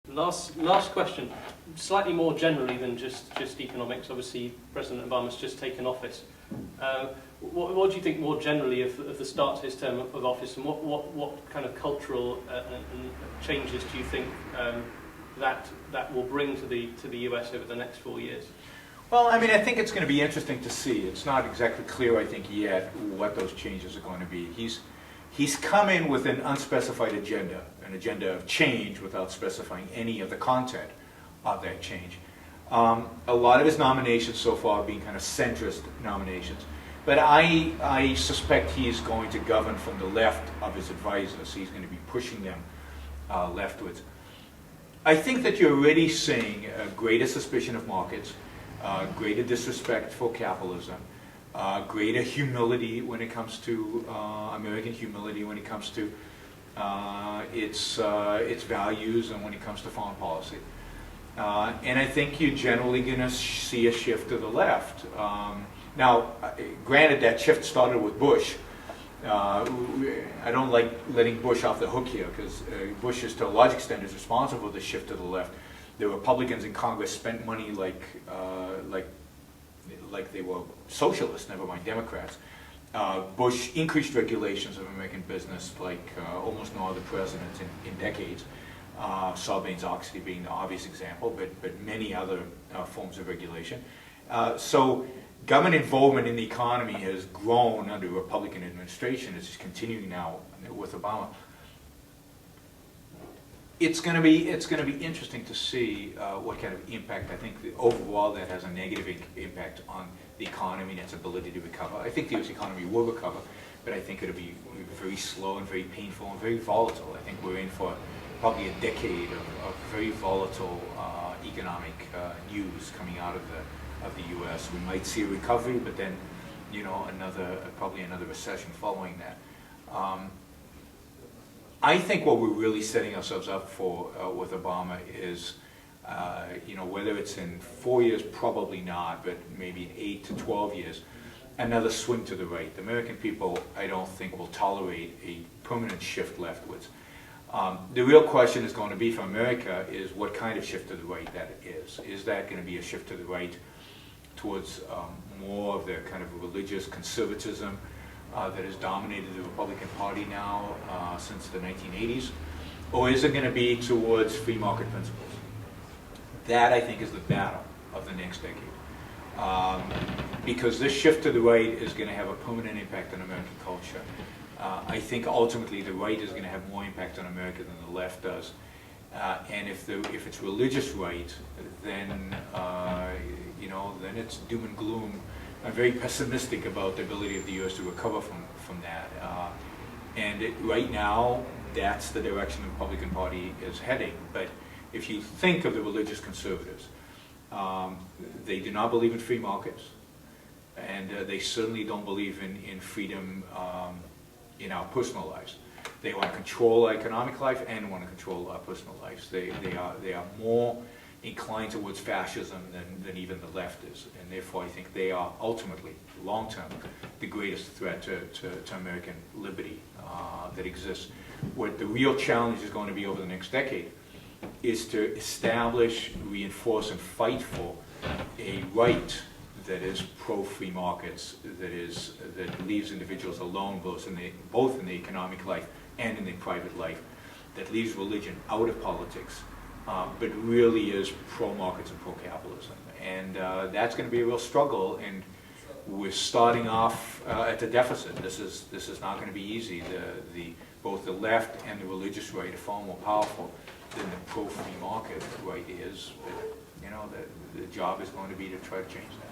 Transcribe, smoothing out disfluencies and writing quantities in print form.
Last question, slightly more generally than just economics. Obviously, President Obama's just taken office. What do you think more generally of the start to his term of office, and what kind of cultural changes do you think that will bring to the US over the next 4 years? Well, I mean, I think it's going to be interesting to see. It's not exactly clear, I think, yet what those changes are going to be. He's come in with an unspecified agenda, an agenda of change without specifying any of the content of that change. A lot of his nominations so far have been kind of centrist nominations. But I suspect he's going to govern from the left of his advisors. He's going to be pushing them leftwards. I think that you're already seeing a greater suspicion of markets, greater disrespect for capitalism, greater humility when it comes to American humility when it comes to its values and when it comes to foreign policy. And I think you're generally going to see a shift to the left. Now, granted, that shift started with Bush. I don't like letting Bush off the hook here, because Bush is to a large extent is responsible for the shift to the left. The Republicans in Congress spent money like they were socialists, never mind Democrats. Bush increased regulations of American business like almost no other president in decades. Sarbanes-Oxley being the obvious example, but many other forms of regulation. So government involvement in the economy has grown under Republican administration. It's continuing now with Obama. It's going to be interesting to see what kind of impact. I think overall that has a negative impact on the economy and its ability to recover. I think the U.S. economy will recover, but I think it'll be very slow and very painful and very volatile. I think we're in for probably a decade of very volatile economic news coming out of the U.S. We might see a recovery, but then, probably another recession following that. I think what we're really setting ourselves up for with Obama is, whether it's in 4 years, probably not, but maybe in 8 to 12 years, another swing to the right. The American people, I don't think, will tolerate a permanent shift leftwards. The real question is going to be for America is what kind of shift to the right that is. Is that going to be a shift to the right towards more of the kind of religious conservatism that has dominated the Republican Party now since the 1980s? Or is it going to be towards free market principles? That, I think, is the battle of the next decade. Because this shift to the right is going to have a permanent impact on American culture. I think ultimately the right is going to have more impact on America than the left does. And if it's religious right, then then it's doom and gloom. I'm very pessimistic about the ability of the U.S. to recover from that. Right now, that's the direction the Republican Party is heading. But if you think of the religious conservatives, they do not believe in free markets, and they certainly don't believe in freedom in our personal lives. They want to control our economic life and want to control our personal lives. They are more inclined towards fascism than even the left is, and therefore I think they are ultimately, long-term, the greatest threat to American liberty that exists. What the real challenge is going to be over the next decade is to establish, reinforce, and fight for a right that is pro-free markets, that leaves individuals alone both in the economic life and in the private life, that leaves religion out of politics, but really is pro-markets and pro-capitalism. And that's going to be a real struggle, and we're starting off at the deficit. This is not going to be easy. Both the left and the religious right are far more powerful than the pro-free market right is. But the job is going to be to try to change that.